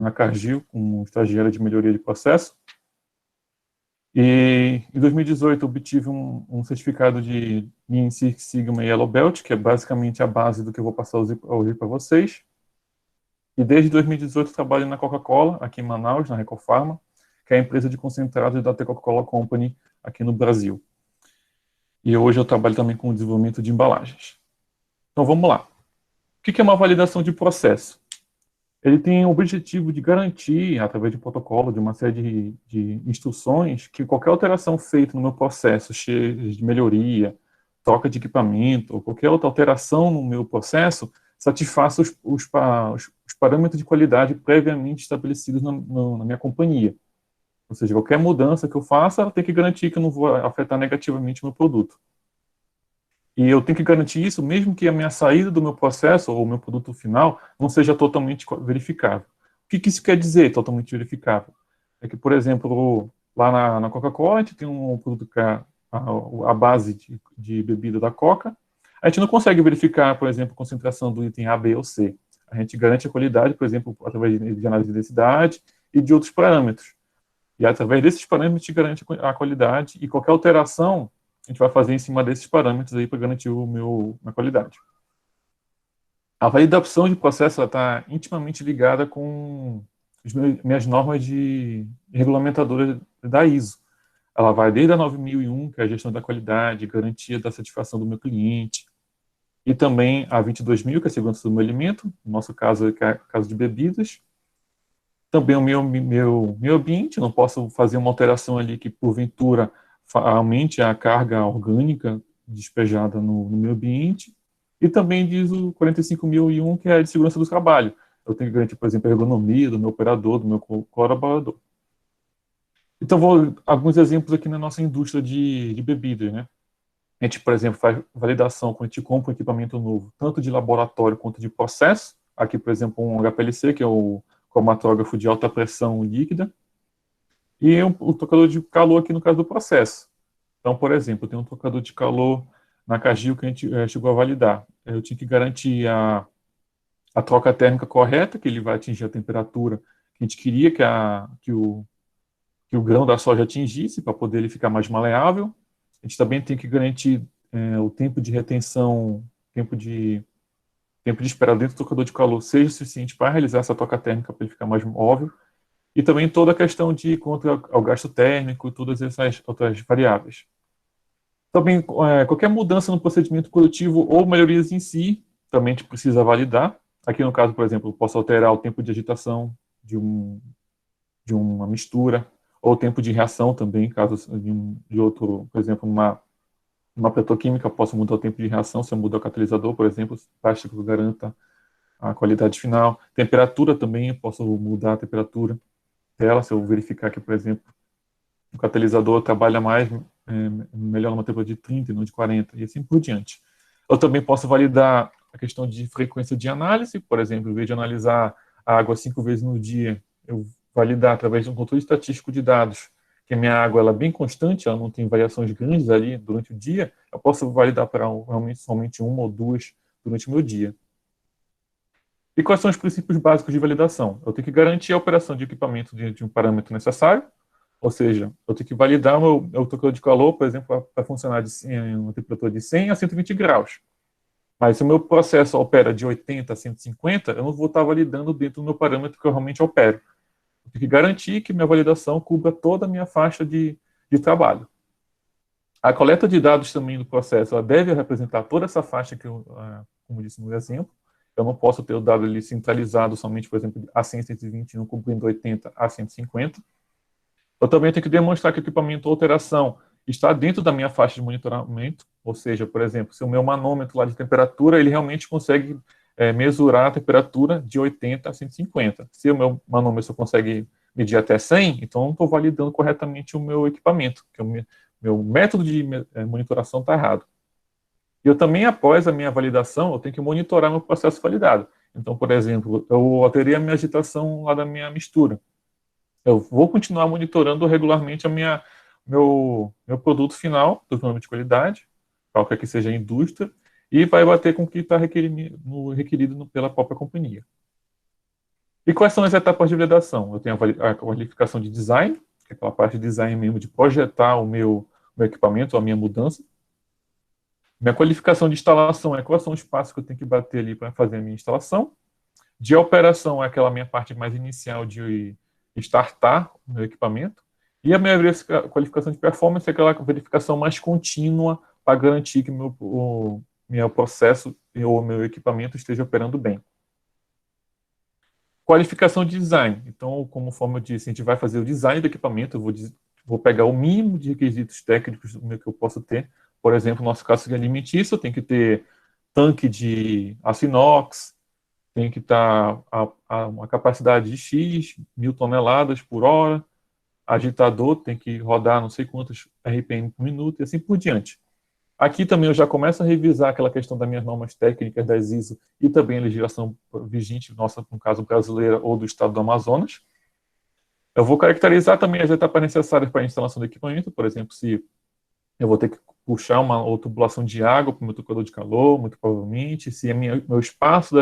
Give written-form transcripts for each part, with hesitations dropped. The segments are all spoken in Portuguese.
na Cargill, como estagiário de melhoria de processo. E em 2018 eu obtive um certificado de Lean Six Sigma Yellow Belt, que é basicamente a base do que eu vou passar hoje para vocês. E desde 2018 eu trabalho na Coca-Cola, aqui em Manaus, na Recofarma, que é a empresa de concentrados da The Coca-Cola Company aqui no Brasil. E hoje eu trabalho também com o desenvolvimento de embalagens. Então vamos lá. O que é uma validação de processo? Ele tem o objetivo de garantir, através de protocolo, de uma série de instruções, que qualquer alteração feita no meu processo, de melhoria, troca de equipamento, ou qualquer outra alteração no meu processo, satisfaça os parâmetros de qualidade previamente estabelecidos na minha companhia. Ou seja, qualquer mudança que eu faça, ela tem que garantir que eu não vou afetar negativamente o meu produto. E eu tenho que garantir isso mesmo que a minha saída do meu processo ou o meu produto final não seja totalmente verificável. O que isso quer dizer, totalmente verificável? É que, por exemplo, lá na Coca-Cola, a gente tem um produto que é a base de bebida da Coca. A gente não consegue verificar, por exemplo, a concentração do item A, B ou C. A gente garante a qualidade, por exemplo, através de análise de densidade e de outros parâmetros. E através desses parâmetros, a gente garante a qualidade e qualquer alteração a gente vai fazer em cima desses parâmetros aí para garantir minha qualidade. A validação de processo está intimamente ligada com as minhas normas de regulamentadoras da ISO. Ela vai desde a 9001, que é a gestão da qualidade, garantia da satisfação do meu cliente, e também a 22.000, que é a segurança do meu alimento, no nosso caso, que é o caso de bebidas. Também o meu ambiente, não posso fazer uma alteração ali que, porventura, aumente a carga orgânica despejada no meu ambiente. E também diz o 45.001, que é a de segurança do trabalho. Eu tenho que garantir, por exemplo, a ergonomia do meu operador, do meu colaborador. Então, alguns exemplos aqui na nossa indústria de bebidas, né? A gente, por exemplo, faz validação quando a gente compra um equipamento novo, tanto de laboratório quanto de processo. Aqui, por exemplo, um HPLC, que é o cromatógrafo de alta pressão líquida, e o trocador de calor aqui no caso do processo. Então, por exemplo, tem um trocador de calor na Cargill que a gente chegou a validar. Eu tinha que garantir a troca térmica correta, que ele vai atingir a temperatura que a gente queria que o grão da soja atingisse, para poder ele ficar mais maleável. A gente também tem que garantir o tempo de retenção, tempo de espera dentro do trocador de calor seja suficiente para realizar essa troca térmica, para ele ficar mais móvel. E também toda a questão de contra ao gasto térmico e todas essas outras variáveis. Também, qualquer mudança no procedimento produtivo ou melhorias em si, também a gente precisa validar. Aqui no caso, por exemplo, eu posso alterar o tempo de agitação de uma mistura, ou o tempo de reação também, caso de outro, por exemplo, uma petroquímica, eu posso mudar o tempo de reação se eu mudar o catalisador, por exemplo, para que eu garanta a qualidade final. Temperatura também, eu posso mudar a temperatura dela, se eu verificar que, por exemplo, o catalisador trabalha melhor numa temperatura de 30 e não de 40, e assim por diante. Eu também posso validar a questão de frequência de análise, por exemplo, em vez de analisar a água 5 vezes no dia, eu validar através de um controle estatístico de dados que a minha água ela é bem constante, ela não tem variações grandes ali durante o dia, eu posso validar para realmente somente uma ou duas durante o meu dia. E quais são os princípios básicos de validação? Eu tenho que garantir a operação de equipamento de um parâmetro necessário, ou seja, eu tenho que validar o meu trocador de calor, por exemplo, para funcionar em uma temperatura de 100 a 120 graus. Mas se o meu processo opera de 80 a 150, eu não vou estar validando dentro do meu parâmetro que eu realmente opero. Eu tenho que garantir que minha validação cubra toda a minha faixa de trabalho. A coleta de dados também do processo, ela deve representar toda essa faixa que eu, como disse no exemplo. Eu não posso ter o dado ali centralizado somente, por exemplo, a 100, 120, não cobrindo 80 a 150. Eu também tenho que demonstrar que o equipamento ou alteração está dentro da minha faixa de monitoramento, ou seja, por exemplo, se o meu manômetro lá de temperatura, ele realmente consegue mesurar a temperatura de 80 a 150. Se o meu manômetro só consegue medir até 100, então eu não estou validando corretamente o meu equipamento, que o meu método de monitoração está errado. E eu também, após a minha validação, eu tenho que monitorar meu processo validado. Então, por exemplo, eu alterei a minha agitação lá da minha mistura. Eu vou continuar monitorando regularmente meu produto final, do cronômetro de qualidade, qualquer que seja a indústria, e vai bater com o que está requerido pela própria companhia. E quais são as etapas de validação? Eu tenho a qualificação de design, que é aquela parte de design mesmo, de projetar o meu equipamento, a minha mudança. Minha qualificação de instalação é quais são os passos que eu tenho que bater ali para fazer a minha instalação. De operação é aquela minha parte mais inicial de startar o meu equipamento. E a minha qualificação de performance é aquela verificação mais contínua para garantir que o meu processo ou o meu equipamento esteja operando bem. Qualificação de design. Então, conforme eu disse, a gente vai fazer o design do equipamento, eu vou pegar o mínimo de requisitos técnicos que eu posso ter. Por exemplo, no nosso caso alimentício, tem que ter tanque de aço inox, tem que estar a uma capacidade de X, 1.000 toneladas por hora, agitador tem que rodar não sei quantos RPM por minuto e assim por diante. Aqui também eu já começo a revisar aquela questão das minhas normas técnicas das ISO e também a legislação vigente, nossa, no caso brasileira ou do estado do Amazonas. Eu vou caracterizar também as etapas necessárias para a instalação do equipamento, por exemplo, se eu vou ter que puxar uma ou tubulação de água para o meu tocador de calor, muito provavelmente, se meu espaço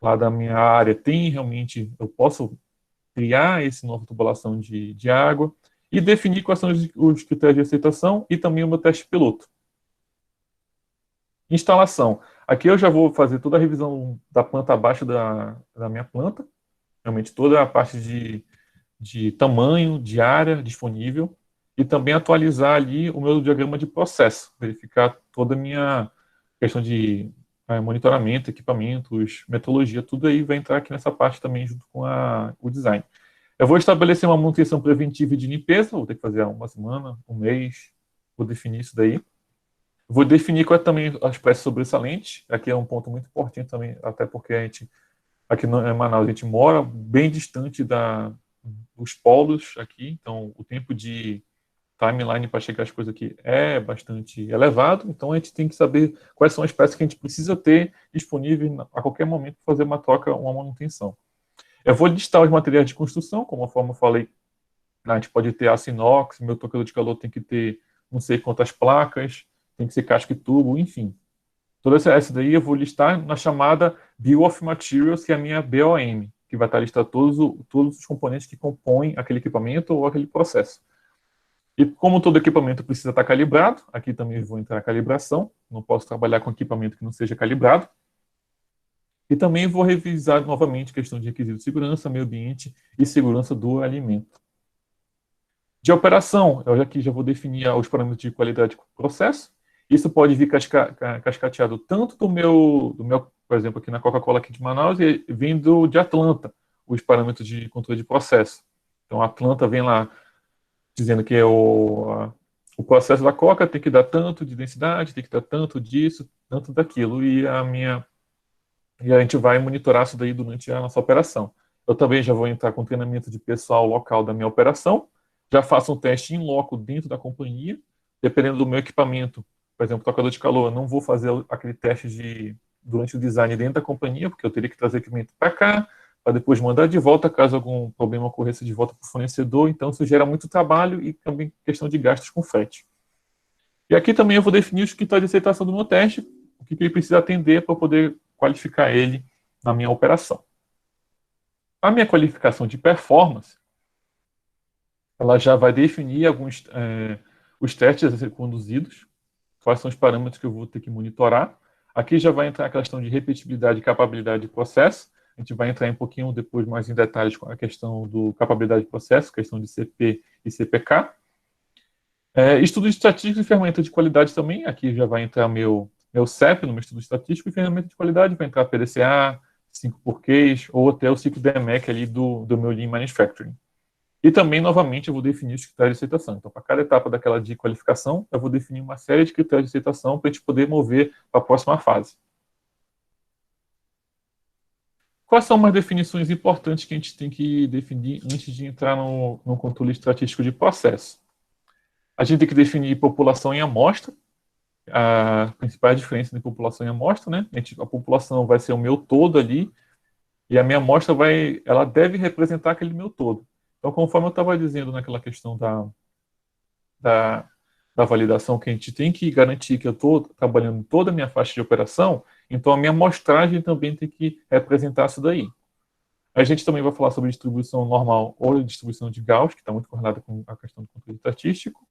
lá da minha área tem realmente, eu posso criar esse nova tubulação de água e definir quais são os critérios de aceitação e também o meu teste piloto. Instalação. Aqui eu já vou fazer toda a revisão da planta abaixo da minha planta, realmente toda a parte de tamanho, de área disponível, e também atualizar ali o meu diagrama de processo, verificar toda a minha questão de monitoramento, equipamentos, metodologia, tudo aí vai entrar aqui nessa parte também junto com o design. Eu vou estabelecer uma manutenção preventiva e de limpeza, vou ter que fazer uma semana, um mês, vou definir isso daí. Vou definir qual é também as peças sobressalentes, aqui é um ponto muito importante também, até porque a gente, aqui em Manaus, a gente mora bem distante dos polos aqui, então o tempo de timeline para chegar as coisas aqui é bastante elevado, então a gente tem que saber quais são as peças que a gente precisa ter disponíveis a qualquer momento para fazer uma troca ou uma manutenção. Eu vou listar os materiais de construção, como eu falei, a gente pode ter aço inox, meu tocador de calor tem que ter não sei quantas placas, tem que ser casca e tubo, enfim. Toda essa daí eu vou listar na chamada Bill of Materials, que é a minha BOM, que vai estar listando todos os componentes que compõem aquele equipamento ou aquele processo. E como todo equipamento precisa estar calibrado, aqui também vou entrar a calibração, não posso trabalhar com equipamento que não seja calibrado. E também vou revisar novamente a questão de requisitos de segurança, meio ambiente e segurança do alimento. De operação, eu aqui já vou definir os parâmetros de qualidade do processo. Isso pode vir cascateado tanto do meu, por exemplo, aqui na Coca-Cola aqui de Manaus, e vindo de Atlanta, os parâmetros de controle de processo. Então, a Atlanta vem lá dizendo que o processo da Coca tem que dar tanto de densidade, tem que dar tanto disso, tanto daquilo, e a gente vai monitorar isso daí durante a nossa operação. Eu também já vou entrar com treinamento de pessoal local da minha operação, já faço um teste em loco dentro da companhia, dependendo do meu equipamento, por exemplo, tocador de calor, eu não vou fazer aquele teste durante o design dentro da companhia, porque eu teria que trazer o equipamento para cá, para depois mandar de volta, caso algum problema ocorresse de volta para o fornecedor, então isso gera muito trabalho e também questão de gastos com frete. E aqui também eu vou definir os critérios de aceitação do meu teste, o que ele precisa atender para poder qualificar ele na minha operação. A minha qualificação de performance, ela já vai definir os testes a ser conduzidos, quais são os parâmetros que eu vou ter que monitorar. Aqui já vai entrar a questão de repetibilidade e capabilidade de processo. A gente vai entrar um pouquinho depois mais em detalhes com a questão do capabilidade de processo, questão de CP e CPK. Estudo estatístico e ferramenta de qualidade também. Aqui já vai entrar meu CEP no meu estudo estatístico, e ferramenta de qualidade vai entrar PDCA, 5 porquês, ou até o ciclo DMEC ali do meu Lean Manufacturing. E também, novamente, eu vou definir os critérios de aceitação. Então, para cada etapa daquela de qualificação, eu vou definir uma série de critérios de aceitação para a gente poder mover para a próxima fase. Quais são umas definições importantes que a gente tem que definir antes de entrar no controle estatístico de processo? A gente tem que definir população em amostra, a principal diferença de população em amostra, né? A população vai ser o meu todo ali, e a minha amostra ela deve representar aquele meu todo. Então, conforme eu estava dizendo naquela questão da validação, que a gente tem que garantir que eu estou trabalhando toda a minha faixa de operação, então a minha amostragem também tem que representar isso daí. A gente também vai falar sobre distribuição normal ou distribuição de Gauss, que está muito correlada com a questão do controle estatístico.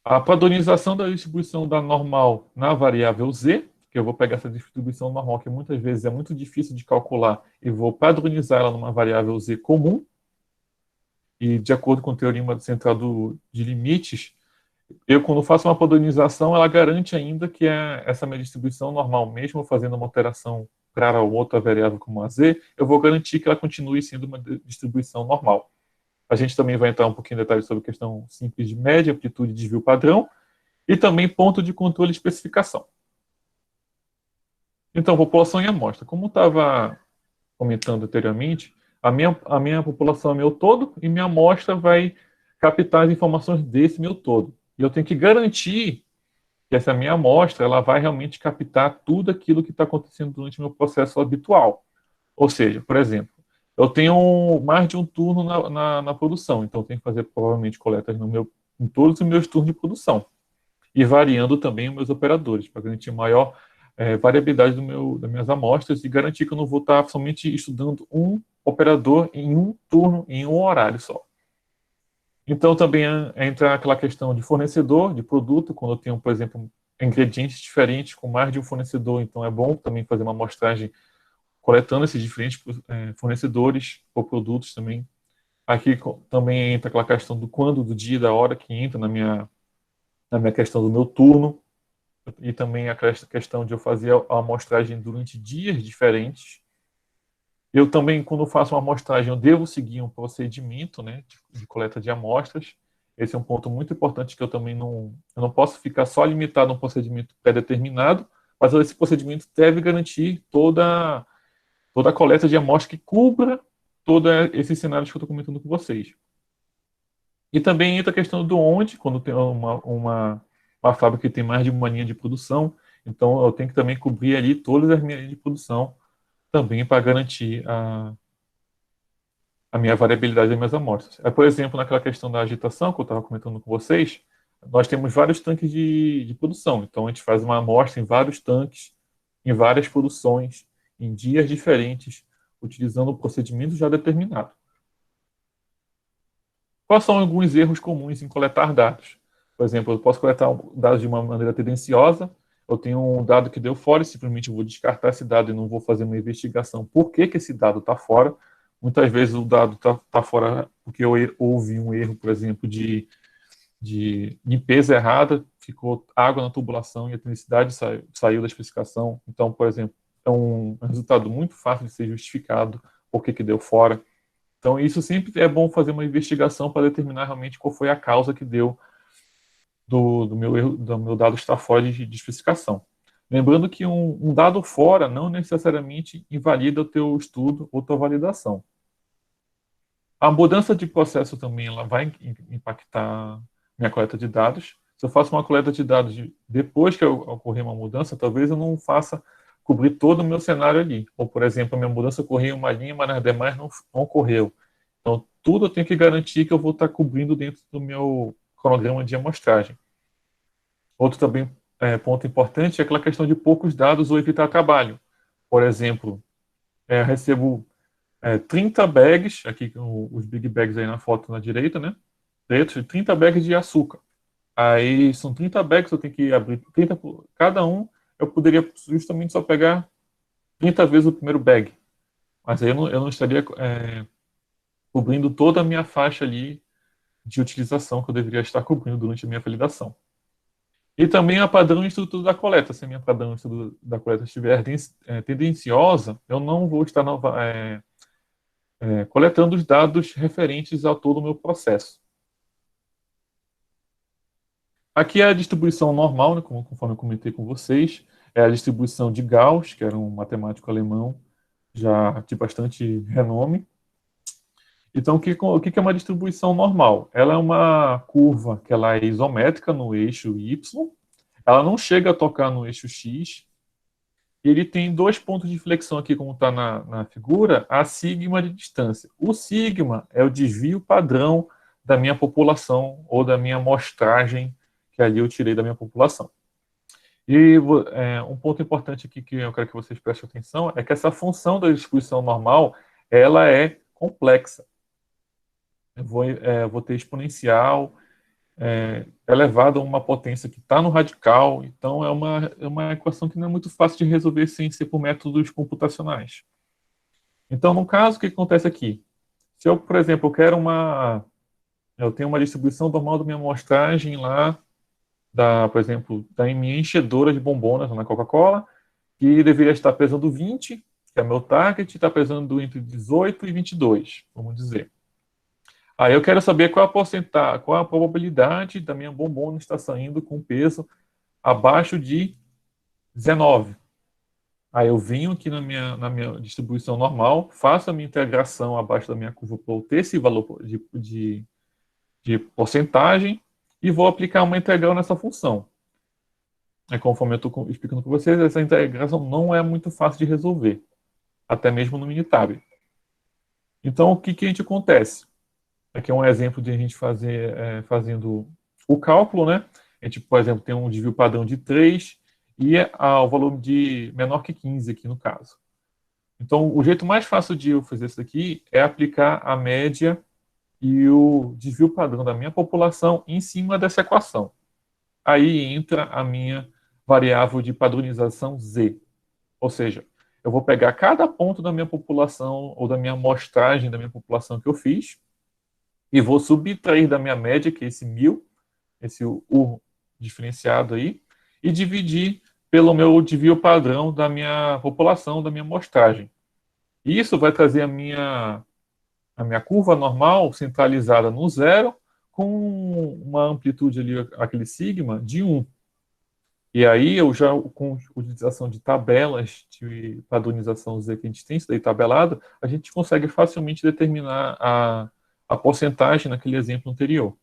A padronização da distribuição da normal na variável z, que eu vou pegar essa distribuição normal, que muitas vezes é muito difícil de calcular, e vou padronizar ela numa variável z comum. E de acordo com o teorema central de limites, eu, quando faço uma padronização, ela garante ainda que essa minha distribuição normal, mesmo fazendo uma alteração para outra variável como a z, eu vou garantir que ela continue sendo uma distribuição normal. A gente também vai entrar um pouquinho em detalhes sobre a questão simples de média, amplitude, desvio padrão, e também ponto de controle e especificação. Então, população e amostra. Como estava comentando anteriormente, a minha população é meu todo e minha amostra vai captar as informações desse meu todo. E eu tenho que garantir que essa minha amostra ela vai realmente captar tudo aquilo que está acontecendo durante o meu processo habitual. Ou seja, por exemplo, eu tenho mais de um turno na produção, então eu tenho que fazer provavelmente coletas em todos os meus turnos de produção. E variando também os meus operadores, para garantir maior variabilidade das minhas amostras e garantir que eu não vou estar somente estudando um operador em um turno, em um horário só. Então, também entra aquela questão de fornecedor, de produto, quando eu tenho, por exemplo, ingredientes diferentes com mais de um fornecedor, então é bom também fazer uma amostragem coletando esses diferentes fornecedores ou produtos também. Aqui também entra aquela questão do quando, do dia, da hora que entra na minha questão do meu turno, e também a questão de eu fazer a amostragem durante dias diferentes. Eu também, quando faço uma amostragem, eu devo seguir um procedimento, né, de coleta de amostras. Esse é um ponto muito importante que eu também eu não posso ficar só limitado a um procedimento pré-determinado, mas esse procedimento deve garantir toda a coleta de amostra que cubra todos esses cenários que eu estou comentando com vocês. E também entra a questão do onde, quando tem uma fábrica que tem mais de uma linha de produção, então eu tenho que também cobrir ali todas as minhas linhas de produção, também para garantir a minha variabilidade das minhas amostras. Por exemplo, naquela questão da agitação que eu estava comentando com vocês, nós temos vários tanques de produção, então a gente faz uma amostra em vários tanques, em várias produções, em dias diferentes, utilizando um procedimento já determinado. Quais são alguns erros comuns em coletar dados? Por exemplo, eu posso coletar dados de uma maneira tendenciosa, eu tenho um dado que deu fora e simplesmente vou descartar esse dado e não vou fazer uma investigação por que esse dado está fora. Muitas vezes o dado está fora porque houve um erro, por exemplo, de limpeza errada, ficou água na tubulação e a tonicidade saiu da especificação. Então, por exemplo, é um resultado muito fácil de ser justificado por que deu fora. Então, isso sempre é bom fazer uma investigação para determinar realmente qual foi a causa que deu do meu erro, do meu dado estar fora de especificação. Lembrando que um dado fora não necessariamente invalida o teu estudo ou tua validação. A mudança de processo também ela vai impactar minha coleta de dados. Se eu faço uma coleta de dados depois que ocorrer uma mudança, talvez eu não faça cobrir todo o meu cenário ali. Ou, por exemplo, a minha mudança ocorreu em uma linha, mas nas demais não ocorreu. Então, tudo eu tenho que garantir que eu vou estar cobrindo dentro do meu cronograma de amostragem. Outro também ponto importante é aquela questão de poucos dados ou evitar trabalho. Por exemplo, eu recebo 30 bags, aqui os big bags aí na foto na direita, né? Pretos, 30 bags de açúcar. Aí são 30 bags, eu tenho que abrir 30 por cada um. Eu poderia justamente só pegar 30 vezes o primeiro bag. Mas aí eu não estaria cobrindo toda a minha faixa ali de utilização que eu deveria estar cobrindo durante a minha validação. E também a padrão e estrutura da coleta. Se a minha padrão e estrutura da coleta estiver tendenciosa, eu não vou estar coletando os dados referentes a todo o meu processo. Aqui é a distribuição normal, né, conforme eu comentei com vocês. É a distribuição de Gauss, que era um matemático alemão já de bastante renome. Então, o que é uma distribuição normal? Ela é uma curva que ela é isométrica no eixo Y, ela não chega a tocar no eixo X, e ele tem dois pontos de flexão aqui, como está na figura, a sigma de distância. O sigma é o desvio padrão da minha população ou da minha amostragem que ali eu tirei da minha população. E um ponto importante aqui que eu quero que vocês prestem atenção é que essa função da distribuição normal, ela é complexa. Eu vou ter exponencial elevado a uma potência que está no radical, então é uma equação que não é muito fácil de resolver sem ser por métodos computacionais. Então, no caso, o que acontece aqui? Se eu, por exemplo, eu tenho uma distribuição normal da minha amostragem lá, por exemplo, da minha enchedora de bombonas na Coca-Cola, que deveria estar pesando 20, que é meu target, está pesando entre 18 e 22, vamos dizer. Aí eu quero saber qual a porcentagem, qual a probabilidade da minha bombona estar saindo com peso abaixo de 19. Aí eu venho aqui na minha distribuição normal, faço a minha integração abaixo da minha curva para obter esse valor de porcentagem e vou aplicar uma integral nessa função. Conforme eu estou explicando para vocês, essa integração não é muito fácil de resolver, até mesmo no Minitab. Então, o que a gente acontece? Aqui é um exemplo de a gente fazendo o cálculo, né? A gente, por exemplo, tem um desvio padrão de 3 e o valor de menor que 15 aqui no caso. Então, o jeito mais fácil de eu fazer isso aqui é aplicar a média e o desvio padrão da minha população em cima dessa equação. Aí entra a minha variável de padronização Z. Ou seja, eu vou pegar cada ponto da minha população ou da minha amostragem da minha população que eu fiz e vou subtrair da minha média, que é esse 1000, esse U diferenciado aí, e dividir pelo meu desvio padrão da minha população, da minha amostragem. Isso vai trazer a minha curva normal centralizada no zero, com uma amplitude ali, aquele sigma, de 1. E aí, eu já, com utilização de tabelas de padronização Z que a gente tem, isso daí tabelado, a gente consegue facilmente determinar a porcentagem naquele exemplo anterior.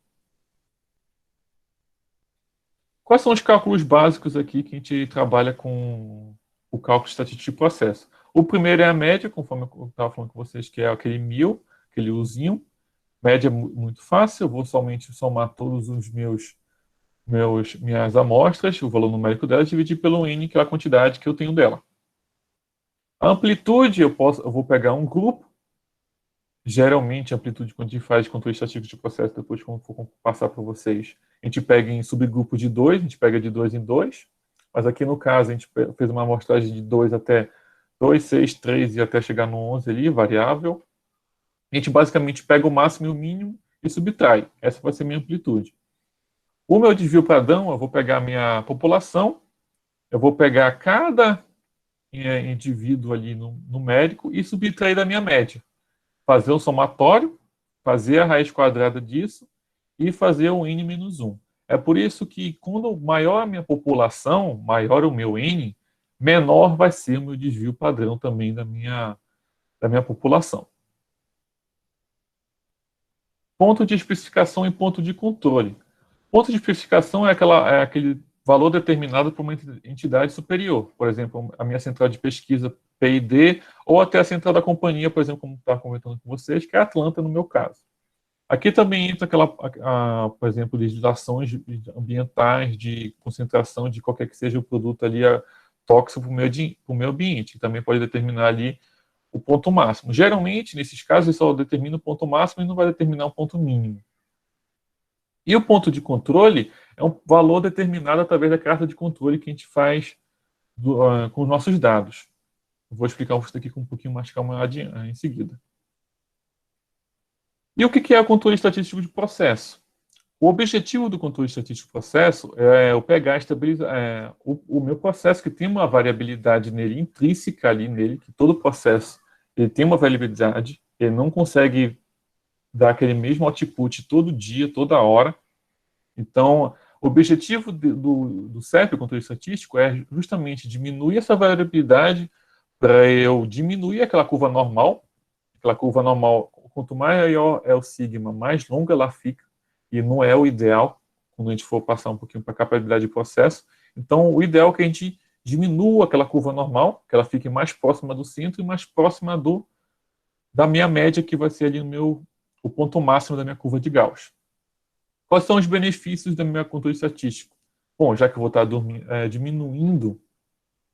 Quais são os cálculos básicos aqui que a gente trabalha com o cálculo estatístico de processo? O primeiro é a média, conforme eu estava falando com vocês, que é aquele 1000, aquele Uzinho. Média muito fácil, eu vou somente somar todos os minhas amostras, o valor numérico delas, dividir pelo N, que é a quantidade que eu tenho dela. A amplitude, eu vou pegar um grupo. Geralmente, a amplitude, quando a gente faz controle estatístico de processo, depois quando for passar para vocês, a gente pega em subgrupo de 2, a gente pega de 2 em 2. Mas aqui no caso, a gente fez uma amostragem de 2 até 2, 6, 3 e até chegar no 11 ali, variável. A gente basicamente pega o máximo e o mínimo e subtrai. Essa vai ser a minha amplitude. O meu desvio padrão, eu vou pegar a minha população, eu vou pegar cada indivíduo ali numérico e subtrair da minha média. Fazer o somatório, fazer a raiz quadrada disso e fazer o N menos 1. É por isso que, quando maior a minha população, maior o meu N, menor vai ser o meu desvio padrão também da minha população. Ponto de especificação e ponto de controle. Ponto de especificação é aquele valor determinado por uma entidade superior. Por exemplo, a minha central de pesquisa P&D, ou até a central da companhia, por exemplo, como estava comentando com vocês, que é a Atlanta, no meu caso. Aqui também entra por exemplo, legislações ambientais de concentração de qualquer que seja o produto ali tóxico para o meio ambiente, que também pode determinar ali o ponto máximo. Geralmente, nesses casos, ele só determina o ponto máximo e não vai determinar o ponto mínimo. E o ponto de controle é um valor determinado através da carta de controle que a gente faz com os nossos dados. Eu vou explicar isso aqui com um pouquinho mais calma em seguida. E o que é o controle estatístico de processo? O objetivo do controle estatístico de processo é eu pegar o meu processo, que tem uma variabilidade nele, intrínseca ali nele, que todo processo ele tem uma variabilidade, ele não consegue dar aquele mesmo output todo dia, toda hora. Então, o objetivo do CEP, o controle estatístico, é justamente diminuir essa variabilidade para eu diminuir aquela curva normal. Aquela curva normal, quanto maior é o sigma, mais longa ela fica, e não é o ideal quando a gente for passar um pouquinho para a capacidade de processo. Então, o ideal é que a gente diminua aquela curva normal, que ela fique mais próxima do centro e mais próxima da minha média, que vai ser ali o ponto máximo da minha curva de Gauss. Quais são os benefícios do meu controle estatístico? bom, já que eu vou estar diminuindo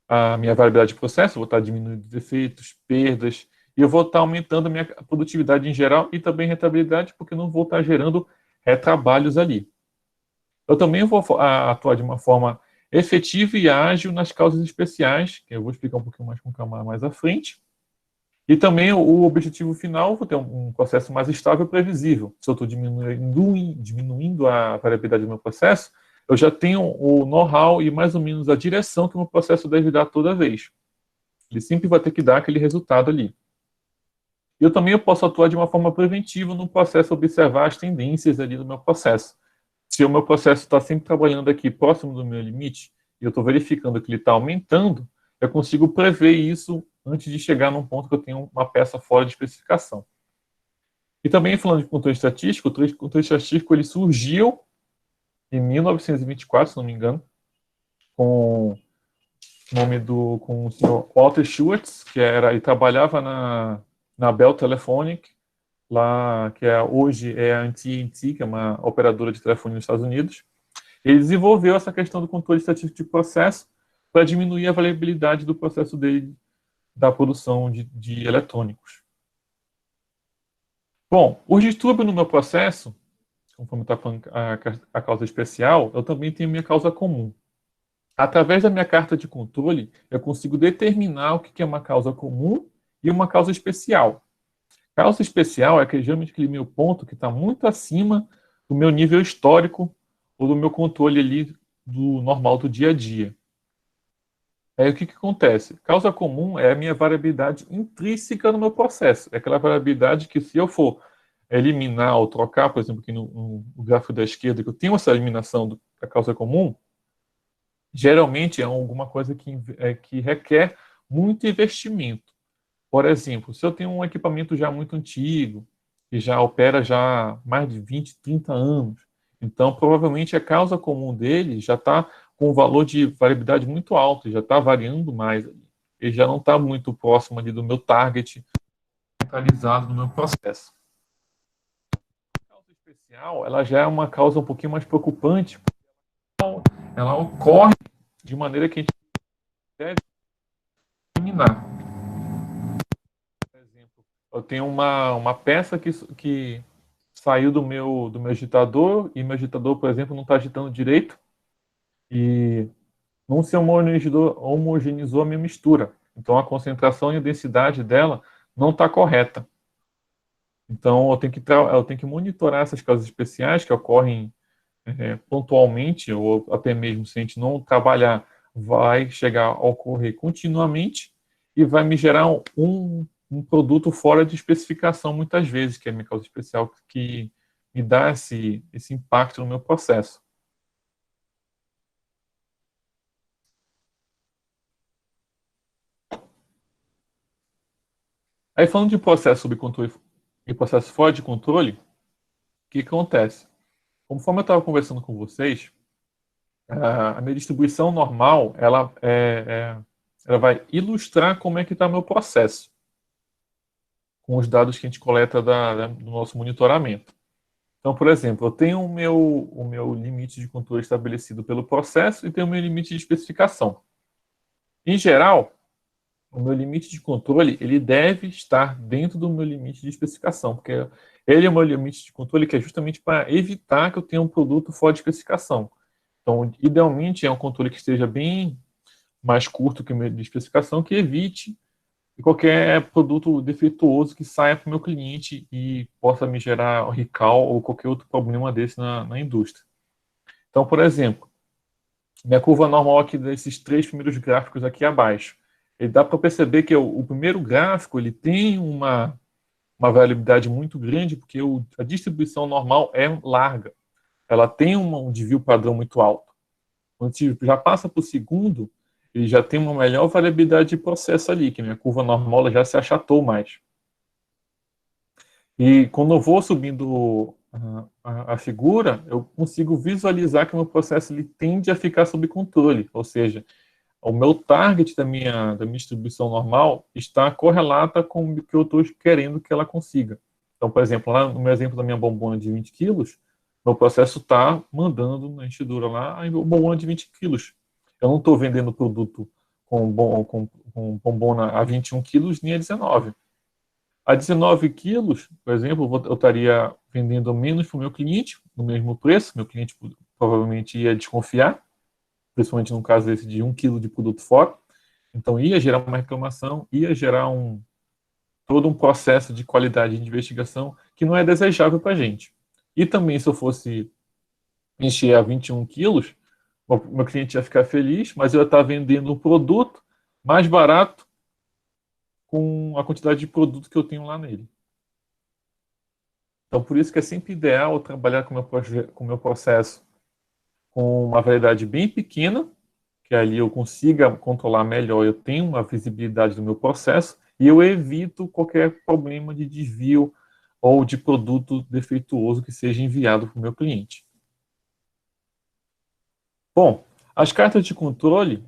a minha variabilidade de processo, eu vou estar diminuindo defeitos, perdas, e eu vou estar aumentando a minha produtividade em geral e também rentabilidade, porque eu não vou estar gerando retrabalhos ali. Eu também vou atuar de uma forma efetiva e ágil nas causas especiais, que eu vou explicar um pouquinho mais com calma mais à frente. E também o objetivo final, vou ter um processo mais estável e previsível. Se eu estou diminuindo a variabilidade do meu processo, eu já tenho o know-how e mais ou menos a direção que o meu processo deve dar toda vez. Ele sempre vai ter que dar aquele resultado ali. Eu posso atuar de uma forma preventiva no processo, observar as tendências ali do meu processo. Se o meu processo está sempre trabalhando aqui próximo do meu limite, e eu estou verificando que ele está aumentando, eu consigo prever isso antes de chegar num ponto que eu tenho uma peça fora de especificação. E também falando de controle estatístico, o controle estatístico ele surgiu em 1924, se não me engano, com o nome com o senhor Walter Schwartz, ele trabalhava na Bell Telephonic, lá que hoje é a AT&T, que é uma operadora de telefone nos Estados Unidos. Ele desenvolveu essa questão do controle estatístico de processo para diminuir a variabilidade do processo dele da produção de eletrônicos. Bom, os distúrbios no meu processo, conforme está falando a causa especial, eu também tenho minha causa comum. Através da minha carta de controle, eu consigo determinar o que é uma causa comum e uma causa especial. Causa especial é geralmente aquele meu ponto que está muito acima do meu nível histórico ou do meu controle ali do normal do dia a dia. Aí o que acontece? Causa comum é a minha variabilidade intrínseca no meu processo. É aquela variabilidade que se eu for eliminar ou trocar, por exemplo, aqui no gráfico da esquerda, que eu tenho essa eliminação da causa comum, geralmente é alguma coisa que requer muito investimento. Por exemplo, se eu tenho um equipamento já muito antigo, que já opera já mais de 20, 30 anos, então provavelmente a causa comum dele já está com um valor de variabilidade muito alto, já está variando mais. Ele já não está muito próximo ali do meu target centralizado no meu processo. A causa especial, ela já é uma causa um pouquinho mais preocupante, ela ocorre de maneira que a gente deve eliminar. Por exemplo, eu tenho uma peça que saiu do meu agitador e meu agitador, por exemplo, não está agitando direito e não se homogeneizou a minha mistura. Então, a concentração e a densidade dela não está correta. Então, eu tenho que monitorar essas causas especiais que ocorrem pontualmente, ou até mesmo se a gente não trabalhar, vai chegar a ocorrer continuamente e vai me gerar um produto fora de especificação muitas vezes, que é a minha causa especial, que me dá esse impacto no meu processo. Aí, falando de processo sob controle e processo fora de controle, o que acontece? Conforme eu estava conversando com vocês, a minha distribuição normal, ela vai ilustrar como é que está o meu processo, com os dados que a gente coleta do nosso monitoramento. Então, por exemplo, eu tenho o meu limite de controle estabelecido pelo processo e tenho o meu limite de especificação. Em geral, o meu limite de controle ele deve estar dentro do meu limite de especificação, porque ele é o meu limite de controle que é justamente para evitar que eu tenha um produto fora de especificação. Então, idealmente, é um controle que esteja bem mais curto que o meu de especificação, que evite qualquer produto defeituoso que saia para o meu cliente e possa me gerar recall ou qualquer outro problema desse na indústria. Então, por exemplo, minha curva normal aqui desses 3 primeiros gráficos aqui abaixo, ele dá para perceber que o primeiro gráfico ele tem uma variabilidade muito grande, porque a distribuição normal é larga. Ela tem um desvio padrão muito alto. Quando você já passa para o segundo, ele já tem uma melhor variabilidade de processo ali, que a minha curva normal ela já se achatou mais. E quando eu vou subindo a figura, eu consigo visualizar que o meu processo ele tende a ficar sob controle, ou seja, o meu target da minha distribuição normal está correlata com o que eu estou querendo que ela consiga. Então, por exemplo, lá no meu exemplo da minha bombona de 20 quilos, meu processo está mandando na enchedura lá a bombona de 20 quilos. Eu não estou vendendo produto com bombona a 21 quilos nem a 19. A 19 quilos, por exemplo, eu estaria vendendo menos para o meu cliente, no mesmo preço. Meu cliente provavelmente ia desconfiar, principalmente no caso desse de 1 quilo de produto fora. Então, ia gerar uma reclamação, ia gerar todo um processo de qualidade de investigação que não é desejável para a gente. E também, se eu fosse encher a 21 quilos, o meu cliente ia ficar feliz, mas eu ia estar vendendo um produto mais barato com a quantidade de produto que eu tenho lá nele. Então, por isso que é sempre ideal trabalhar com o meu processo com uma variedade bem pequena, que ali eu consiga controlar melhor, eu tenho uma visibilidade do meu processo e eu evito qualquer problema de desvio ou de produto defeituoso que seja enviado para o meu cliente. Bom, as cartas de controle,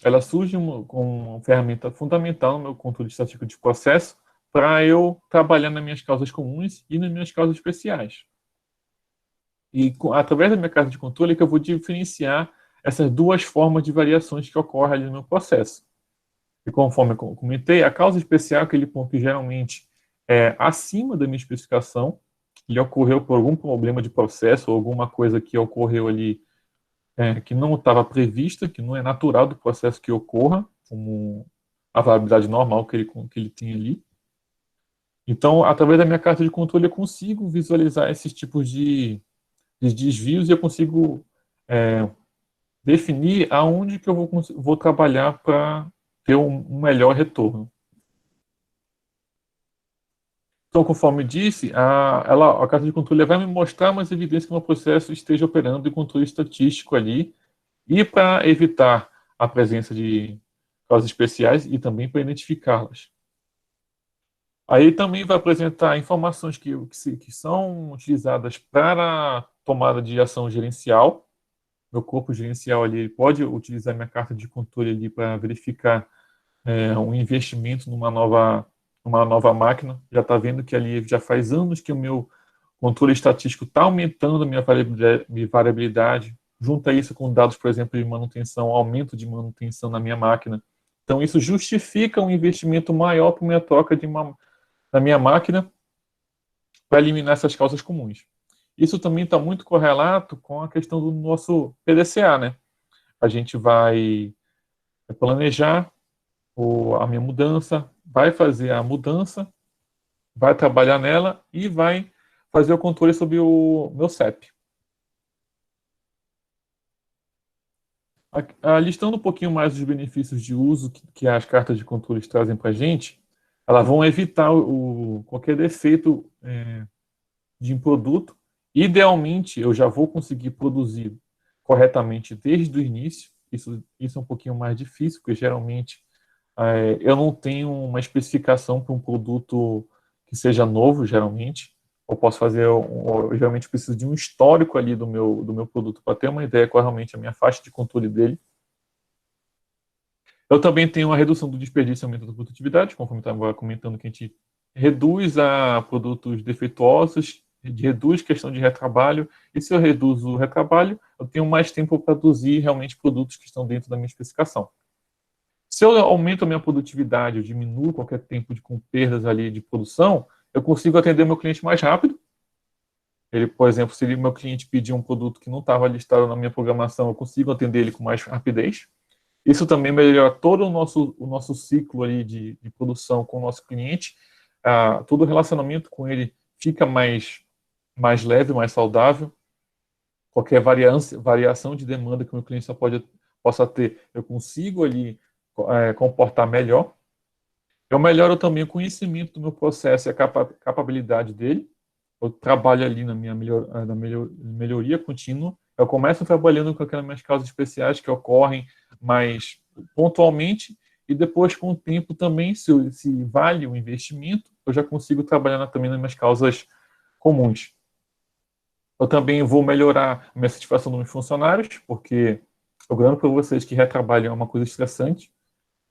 elas surgem com uma ferramenta fundamental no meu controle estatístico de processo para eu trabalhar nas minhas causas comuns e nas minhas causas especiais. E através da minha carta de controle é que eu vou diferenciar essas duas formas de variações que ocorrem ali no meu processo. E conforme eu comentei, a causa especial é aquele ponto que geralmente é acima da minha especificação, ele ocorreu por algum problema de processo ou alguma coisa que ocorreu ali que não estava prevista, que não é natural do processo que ocorra, como a variabilidade normal que ele tem ali. Então, através da minha carta de controle, eu consigo visualizar esses tipos de desvios e eu consigo definir aonde que eu vou trabalhar para ter um melhor retorno. Então, conforme disse, a carta de controle vai me mostrar umas evidências que o meu processo esteja operando em controle estatístico ali, e para evitar a presença de causas especiais e também para identificá-las. Aí também vai apresentar informações que são utilizadas para a tomada de ação gerencial. Meu corpo gerencial ali ele pode utilizar minha carta de controle ali para verificar um investimento numa nova máquina. Já está vendo que ali já faz anos que o meu controle estatístico está aumentando a minha variabilidade. Junta isso com dados, por exemplo, de manutenção, aumento de manutenção na minha máquina. Então, isso justifica um investimento maior para a minha troca da minha máquina para eliminar essas causas comuns. Isso também está muito correlato com a questão do nosso PDCA, né? A gente vai planejar a minha mudança, vai fazer a mudança, vai trabalhar nela e vai fazer o controle sobre o meu CEP. Listando um pouquinho mais os benefícios de uso que as cartas de controle trazem para a gente, elas vão evitar qualquer defeito de um produto. Idealmente, eu já vou conseguir produzir corretamente desde o início. Isso é um pouquinho mais difícil, porque geralmente eu não tenho uma especificação para um produto que seja novo, geralmente. Eu posso fazer, eu geralmente preciso de um histórico ali do meu produto para ter uma ideia qual é realmente a minha faixa de controle dele. Eu também tenho a redução do desperdício e aumento da produtividade, conforme estava comentando, que a gente reduz a produtos defeituosos, reduz questão de retrabalho, e se eu reduzo o retrabalho, eu tenho mais tempo para produzir realmente produtos que estão dentro da minha especificação. Se eu aumento a minha produtividade, eu diminuo qualquer tempo com perdas ali de produção, eu consigo atender meu cliente mais rápido. Ele, por exemplo, se meu cliente pedir um produto que não estava listado na minha programação, eu consigo atender ele com mais rapidez. Isso também melhora todo o nosso ciclo ali de produção com o nosso cliente. Todo o relacionamento com ele fica mais leve, mais saudável. Qualquer variação de demanda que o meu cliente possa ter, eu consigo ali comportar melhor. Eu melhoro também o conhecimento do meu processo e a capabilidade dele. Eu trabalho ali na minha melhoria contínua. Eu começo trabalhando com aquelas minhas causas especiais que ocorrem mais pontualmente e depois, com o tempo também, se vale o investimento, eu já consigo trabalhar também nas minhas causas comuns. Eu também vou melhorar a minha satisfação dos meus funcionários, porque eu garanto para vocês que retrabalho é uma coisa estressante.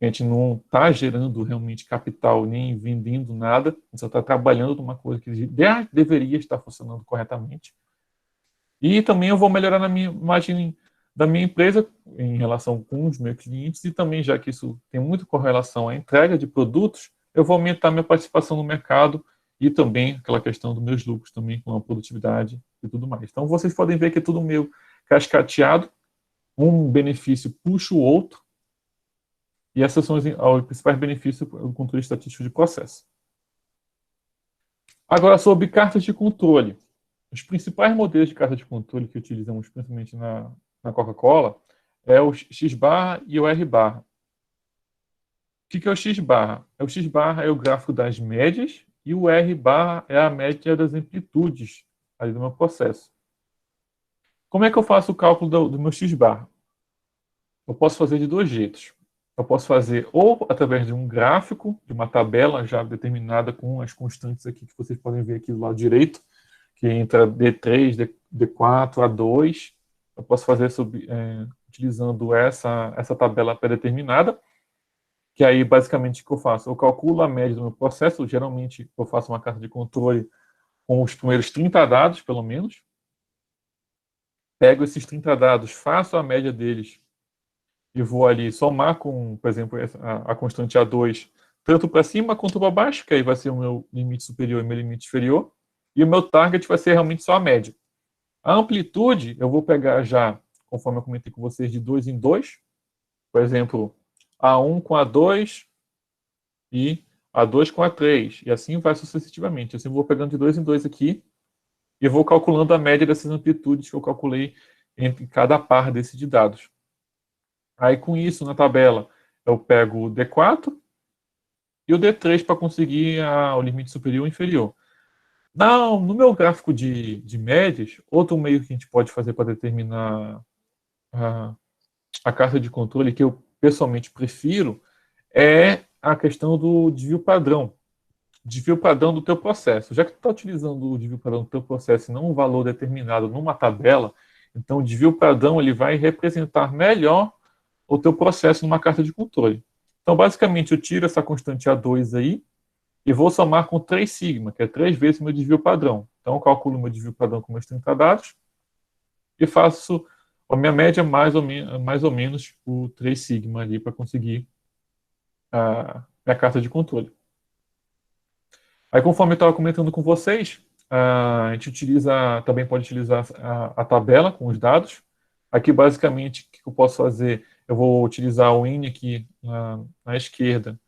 A gente não está gerando realmente capital nem vendendo nada, a gente só está trabalhando numa coisa que deveria estar funcionando corretamente. E também eu vou melhorar na minha imagem da minha empresa em relação com os meus clientes e também, já que isso tem muito correlação à entrega de produtos, eu vou aumentar minha participação no mercado e também aquela questão dos meus lucros também com a produtividade e tudo mais. Então, vocês podem ver que é tudo meio cascateado, um benefício puxa o outro, e esses são os principais benefícios do controle estatístico de processo. Agora, sobre cartas de controle. Os principais modelos de carta de controle que utilizamos principalmente na Coca-Cola é o X-barra e o R-barra. O que é o X-barra? O X-barra é o gráfico das médias e o R-barra é a média das amplitudes ali do meu processo. Como é que eu faço o cálculo do meu X-barra? Eu posso fazer de dois jeitos. Eu posso fazer ou através de um gráfico, de uma tabela já determinada com as constantes aqui que vocês podem ver aqui do lado direito, que entra D3, D4, A2. Eu posso fazer utilizando essa tabela pré-determinada, que aí basicamente o que eu faço? Eu calculo a média do meu processo, geralmente eu faço uma carta de controle com os primeiros 30 dados, pelo menos. Pego esses 30 dados, faço a média deles e vou ali somar com, por exemplo, a constante A2, tanto para cima quanto para baixo, que aí vai ser o meu limite superior e meu limite inferior. E o meu target vai ser realmente só a média. A amplitude, eu vou pegar já, conforme eu comentei com vocês, de 2 em 2. Por exemplo, A1 com A2 e A2 com A3. E assim vai sucessivamente. Assim eu vou pegando de 2 em 2 aqui e vou calculando a média dessas amplitudes que eu calculei entre cada par desse de dados. Aí com isso, na tabela, eu pego o D4 e o D3 para conseguir o limite superior e inferior. Não, no meu gráfico de médias, outro meio que a gente pode fazer para determinar a carta de controle que eu pessoalmente prefiro é a questão do desvio padrão. Desvio padrão do teu processo. Já que tu está utilizando o desvio padrão do teu processo e não um valor determinado numa tabela, então o desvio padrão ele vai representar melhor o teu processo numa carta de controle. Então, basicamente, eu tiro essa constante A2 aí, e vou somar com 3 sigma, que é 3 vezes meu desvio padrão. Então, eu calculo meu desvio padrão com meus 30 dados e faço a minha média mais ou menos o 3 sigma ali para conseguir a minha carta de controle. Aí, conforme eu estava comentando com vocês, a gente também pode utilizar a tabela com os dados. Aqui, basicamente, o que eu posso fazer? Eu vou utilizar o N aqui na esquerda,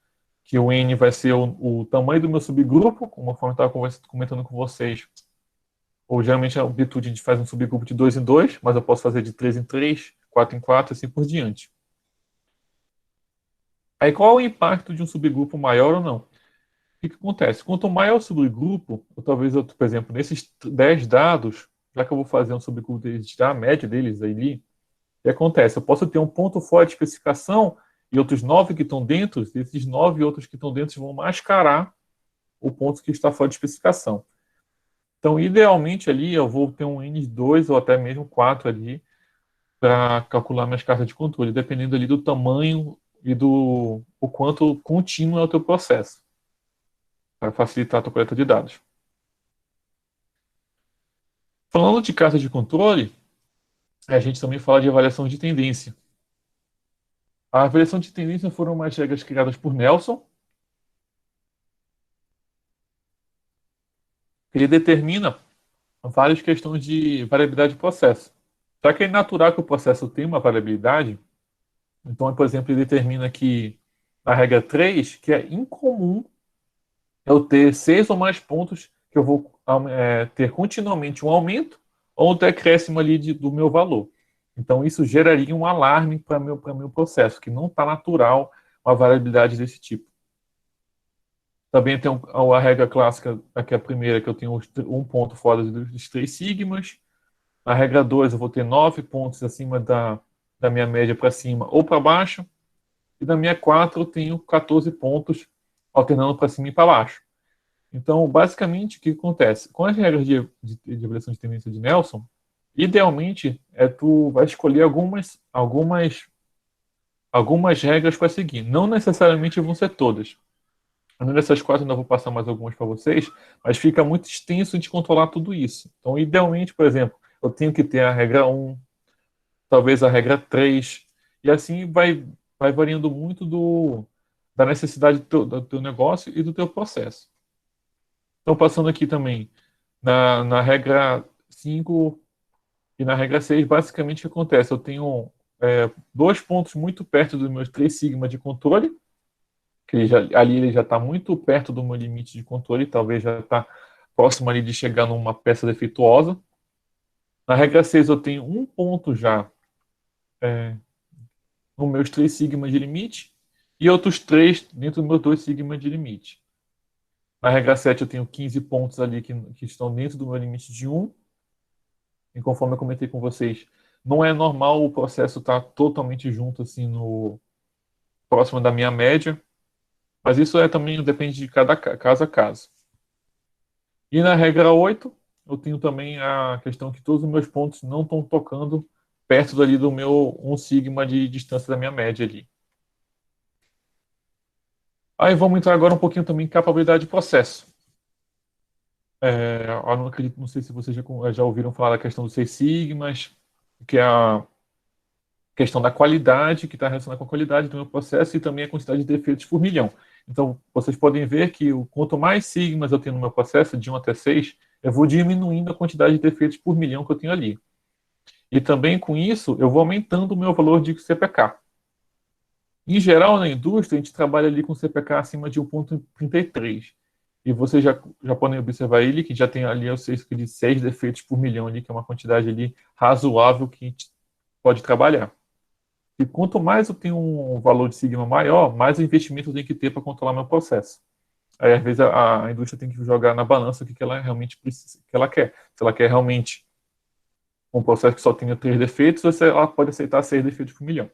que o N vai ser o tamanho do meu subgrupo, conforme eu estava comentando com vocês. Ou geralmente a amplitude a gente faz um subgrupo de 2 em 2, mas eu posso fazer de 3 em 3, 4 em 4, assim por diante. Aí qual é o impacto de um subgrupo maior ou não? O que acontece? Quanto maior o subgrupo, ou talvez, por exemplo, nesses 10 dados, já que eu vou fazer um subgrupo deles, tirar a média deles ali, o que acontece? Eu posso ter um ponto fora de especificação e outros 9 que estão dentro, e esses 9 outros que estão dentro vão mascarar o ponto que está fora de especificação. Então, idealmente ali, eu vou ter um N2 ou até mesmo 4 ali para calcular minhas cartas de controle, dependendo ali do tamanho e do o quanto contínuo é o teu processo, para facilitar a tua coleta de dados. Falando de cartas de controle, a gente também fala de avaliação de tendência. A avaliação de tendência foram umas regras criadas por Nelson. Ele determina várias questões de variabilidade de processo. Já que é natural que o processo tenha uma variabilidade, então, por exemplo, ele determina que a regra 3, que é incomum eu ter 6 ou mais pontos que eu vou ter continuamente um aumento ou um decréscimo ali do meu valor. Então, isso geraria um alarme para meu processo, que não está natural uma variabilidade desse tipo. Também tem a regra clássica, aqui é a primeira, que eu tenho um ponto fora dos 3 sigmas. Na regra 2, eu vou ter 9 pontos acima da minha média para cima ou para baixo. E na minha 4, eu tenho 14 pontos alternando para cima e para baixo. Então, basicamente, o que acontece? Com as regras de avaliação de tendência de Nelson, idealmente, tu vai escolher algumas regras para seguir. Não necessariamente vão ser todas. Além dessas 4, ainda vou passar mais algumas para vocês, mas fica muito extenso de controlar tudo isso. Então, idealmente, por exemplo, eu tenho que ter a regra 1, talvez a regra 3, e assim vai variando muito da necessidade do teu negócio e do teu processo. Então, passando aqui também na regra 5 e na regra 6, basicamente o que acontece? Eu tenho dois pontos muito perto dos meus 3 sigma de controle, que ali ele já está muito perto do meu limite de controle, talvez já está próximo ali de chegar numa peça defeituosa. Na regra 6 eu tenho um ponto já nos meus 3 sigma de limite e outros 3 dentro dos meus 2 sigma de limite. Na regra 7 eu tenho 15 pontos ali que estão dentro do meu limite de 1. E conforme eu comentei com vocês, não é normal o processo estar totalmente junto assim no próximo da minha média, mas isso também depende de cada caso a caso. E na regra 8, eu tenho também a questão que todos os meus pontos não estão tocando perto dali do meu 1 sigma de distância da minha média ali. Aí vamos entrar agora um pouquinho também em capabilidade de processo. Eu não acredito, não sei se vocês já ouviram falar da questão dos 6 sigmas, que é a questão da qualidade, que está relacionada com a qualidade do meu processo e também a quantidade de defeitos por milhão. Então, vocês podem ver que quanto mais sigmas eu tenho no meu processo, de 1 até 6, eu vou diminuindo a quantidade de defeitos por milhão que eu tenho ali. E também com isso, eu vou aumentando o meu valor de CPK. Em geral, na indústria, a gente trabalha ali com CPK acima de 1,33. E vocês já podem observar ele, que já tem ali cerca de 6 defeitos por milhão ali, que é uma quantidade ali razoável que a gente pode trabalhar. E quanto mais eu tenho um valor de sigma maior, mais investimento eu tenho que ter para controlar meu processo. Aí, às vezes, a indústria tem que jogar na balança o que ela realmente precisa, o que ela quer. Se ela quer realmente um processo que só tenha 3 defeitos, ou se ela pode aceitar 6 defeitos por milhão.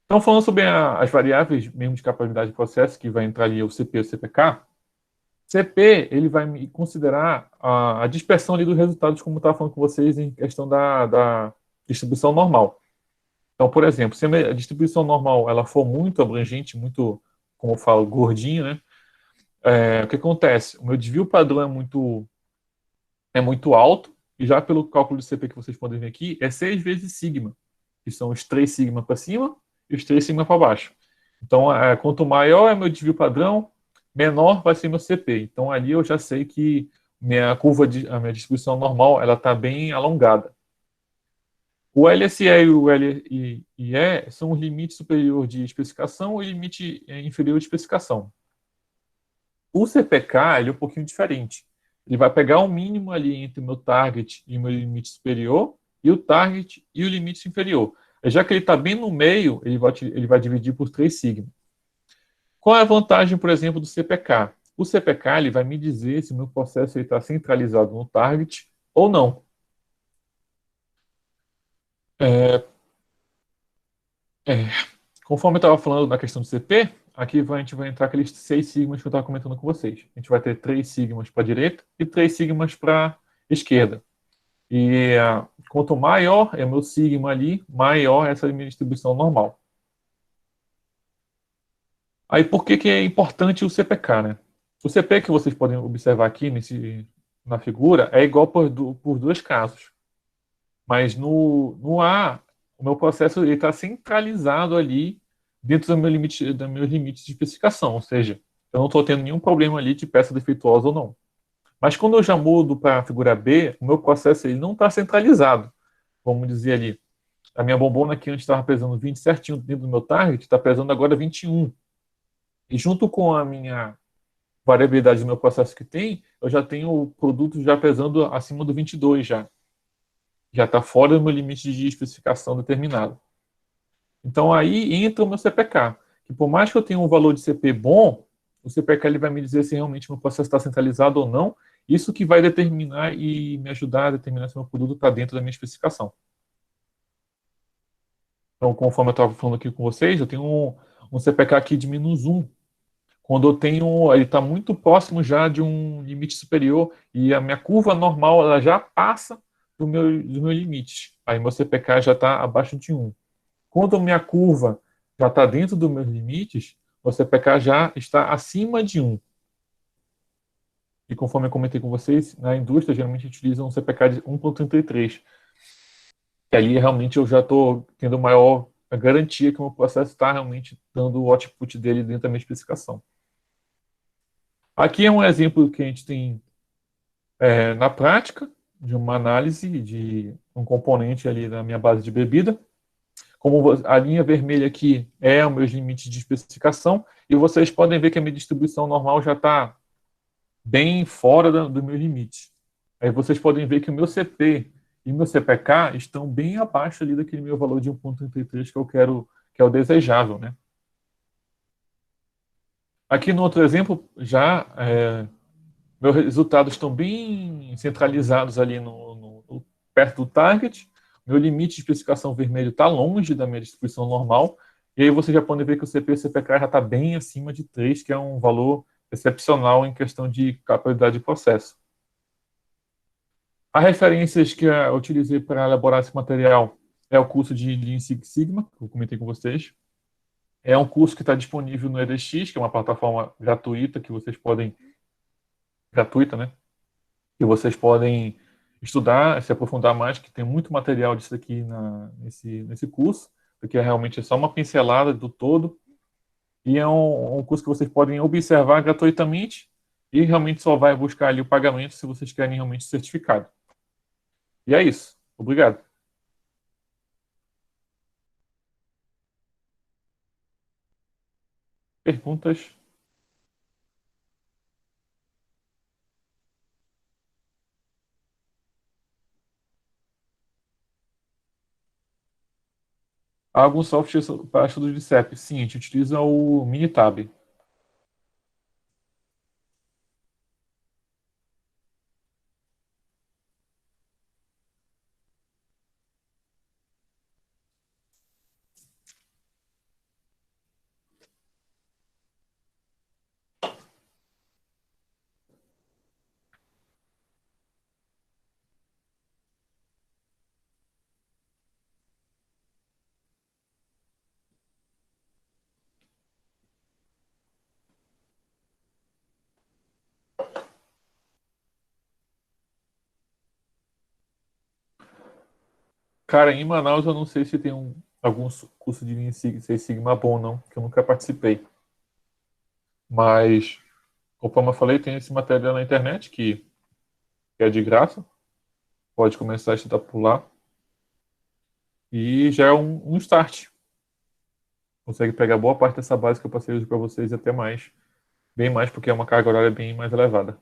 Então, falando sobre as variáveis mesmo de capacidade de processo, que vai entrar ali o CP e o CPK, CP, ele vai me considerar a dispersão ali dos resultados, como eu estava falando com vocês, em questão da distribuição normal. Então, por exemplo, se a distribuição normal ela for muito abrangente, muito, como eu falo, gordinho, né? O que acontece? O meu desvio padrão é muito alto, e já pelo cálculo de CP que vocês podem ver aqui, é 6 vezes sigma, que são os 3 sigma para cima e os 3 sigma para baixo. Então, quanto maior é meu desvio padrão, menor vai ser meu CP. Então, ali eu já sei que a minha distribuição normal ela está bem alongada. O LSE e o LIE são os limites superior de especificação e limite inferior de especificação. O CPK ele é um pouquinho diferente. Ele vai pegar o mínimo ali entre o meu target e o meu limite superior, e o target e o limite inferior. Já que ele está bem no meio, ele vai dividir por 3 sigma. Qual é a vantagem, por exemplo, do CPK? O CPK ele vai me dizer se o meu processo está centralizado no target ou não. É, é, Conforme eu estava falando na questão do CP, aqui a gente vai entrar aqueles 6 sigmas que eu estava comentando com vocês. A gente vai ter 3 sigmas para a direita e 3 sigmas para a esquerda. E quanto maior é o meu sigma ali, maior é essa minha distribuição normal. Aí por que é importante o CPK, né? O CP que vocês podem observar aqui na figura é igual por dois casos. Mas no A, o meu processo está centralizado ali dentro dos meus limites de especificação. Ou seja, eu não estou tendo nenhum problema ali de peça defeituosa ou não. Mas quando eu já mudo para a figura B, o meu processo ele não está centralizado. Vamos dizer ali, a minha bombona que antes estava pesando 20 certinho dentro do meu target, está pesando agora 21. E junto com a minha variabilidade do meu processo que tem, eu já tenho o produto já pesando acima do 22 já. Já está fora do meu limite de especificação determinado. Então aí entra o meu CPK, que por mais que eu tenha um valor de CP bom, o CPK ele vai me dizer se realmente o meu processo está centralizado ou não. Isso que vai determinar e me ajudar a determinar se o meu produto está dentro da minha especificação. Então, conforme eu estava falando aqui com vocês, eu tenho um CPK aqui de -1. Quando eu tenho, ele está muito próximo já de um limite superior e a minha curva normal ela já passa dos meus limites. Aí meu CPK já está abaixo de 1. Quando a minha curva já está dentro dos meus limites, o CPK já está acima de 1. E conforme eu comentei com vocês, na indústria geralmente utilizam um CPK de 1.33, que ali realmente eu já estou tendo maior a garantia que o meu processo está realmente dando o output dele dentro da minha especificação. Aqui é um exemplo que a gente tem na prática de uma análise de um componente ali na minha base de bebida. Como a linha vermelha aqui é o meu limite de especificação, e vocês podem ver que a minha distribuição normal já está bem fora do meu limite. Aí vocês podem ver que o meu CP e o meu CPK estão bem abaixo ali daquele meu valor de 1.33 que eu quero, que é o desejável, né? Aqui no outro exemplo, já meus resultados estão bem centralizados ali perto do target. Meu limite de especificação vermelho está longe da minha distribuição normal. E aí você já pode ver que o CP e o CPK já está bem acima de 3, que é um valor excepcional em questão de capacidade de processo. As referências que eu utilizei para elaborar esse material é o curso de Lean Six Sigma, que eu comentei com vocês. É um curso que está disponível no edX, que é uma plataforma gratuita que vocês podem gratuita, né? Que vocês podem estudar, se aprofundar mais, que tem muito material disso aqui nesse curso, porque realmente é só uma pincelada do todo, e é um curso que vocês podem observar gratuitamente e realmente só vai buscar ali o pagamento se vocês querem realmente certificado. E é isso. Obrigado. Perguntas? Há algum software para estudo de CEP? Sim, a gente utiliza o Minitab. Cara, em Manaus eu não sei se tem algum curso de Lean Six Sigma bom, não, que eu nunca participei. Mas, conforme eu falei, tem esse material na internet que é de graça. Pode começar a estudar por lá. E já é um start. Consegue pegar boa parte dessa base que eu passei hoje para vocês e até mais. Bem mais, porque é uma carga horária bem mais elevada.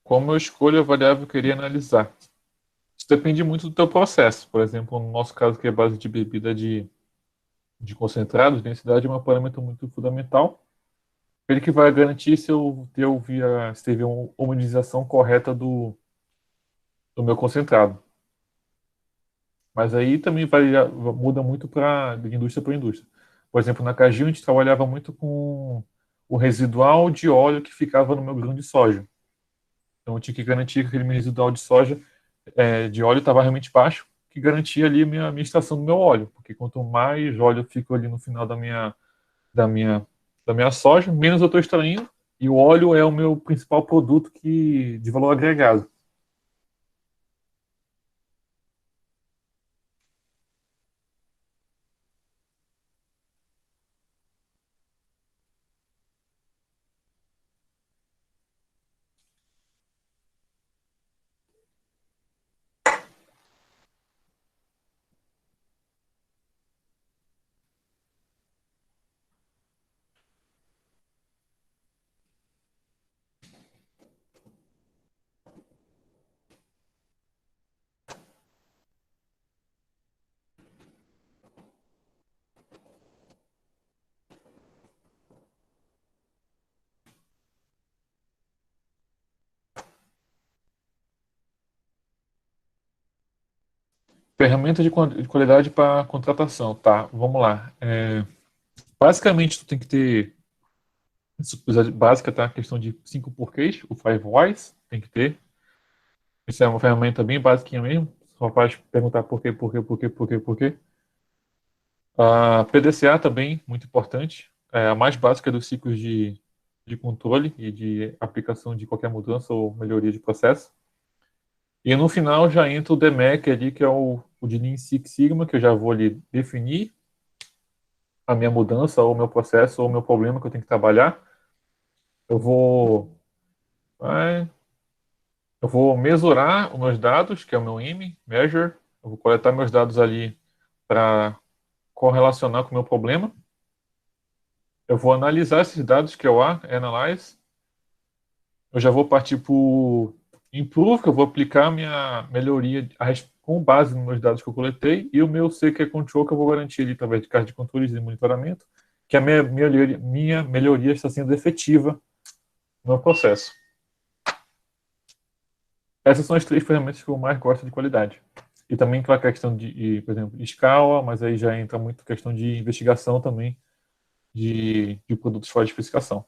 Como eu escolho a variável que eu queria analisar? Isso depende muito do teu processo. Por exemplo, no nosso caso, que é base de bebida de concentrados, densidade é um parâmetro muito fundamental. Ele que vai garantir se teve uma homogenização correta do meu concentrado. Mas aí também muda muito de indústria para indústria. Por exemplo, na Cargill a gente trabalhava muito com o residual de óleo que ficava no meu grão de soja. Então eu tinha que garantir que aquele meu residual de soja, de óleo, estava realmente baixo, que garantia ali a minha extração do meu óleo. Porque quanto mais óleo eu fico ali no final da minha, da minha soja, menos eu estou extraindo. E o óleo é o meu principal produto de valor agregado. Ferramenta de qualidade para contratação, tá? Vamos lá. Basicamente, tu tem que ter isso, coisa básica, tá? A questão de 5 porquês, o Five Whys, tem que ter. Isso é uma ferramenta bem básica mesmo. Só faz perguntar por quê, por quê, por quê, por quê, por quê. A PDCA também, muito importante. É a mais básica dos ciclos de controle e de aplicação de qualquer mudança ou melhoria de processo. E no final já entra o DMEC ali, que é o de Lean Six Sigma, que eu já vou ali definir a minha mudança, ou o meu processo, ou o meu problema que eu tenho que trabalhar. Eu vou, é, eu vou mesurar os meus dados, que é o meu M, Measure. Eu vou coletar meus dados ali para correlacionar com o meu problema. Eu vou analisar esses dados, que é o A, Analyze. Eu já vou partir para o Improve, que eu vou aplicar minha melhoria com base nos meus dados que eu coletei, e o meu C, que é Control, que eu vou garantir ali através de carta de controle e monitoramento, que a minha melhoria está sendo efetiva no processo. Essas são as 3 ferramentas que eu mais gosto de qualidade. E também, claro, a questão por exemplo, escala, mas aí já entra muito questão de investigação também de produtos fora de especificação.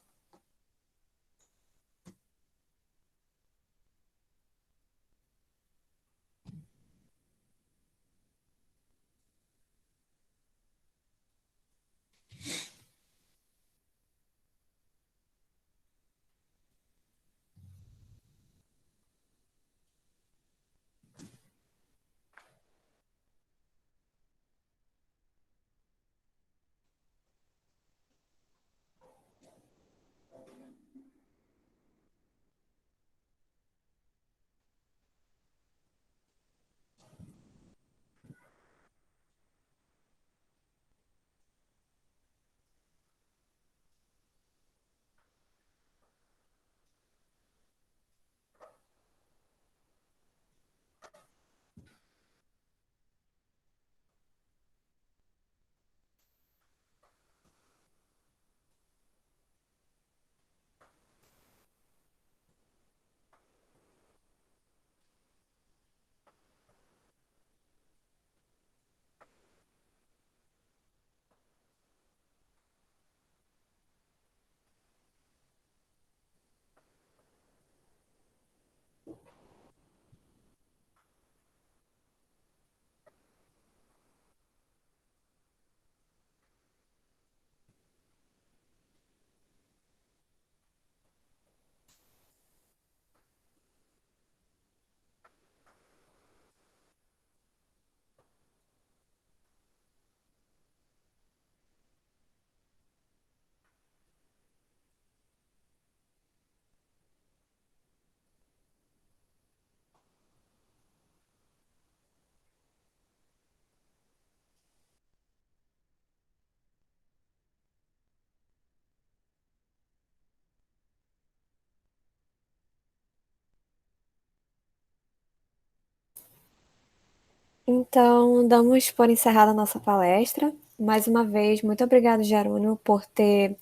Então, damos por encerrada a nossa palestra. Mais uma vez, muito obrigado, Jerônimo, por ter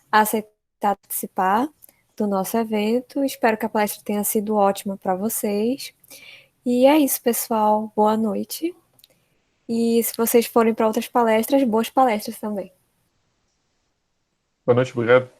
aceitado participar do nosso evento. Espero que a palestra tenha sido ótima para vocês. E é isso, pessoal. Boa noite. E se vocês forem para outras palestras, boas palestras também. Boa noite, obrigado.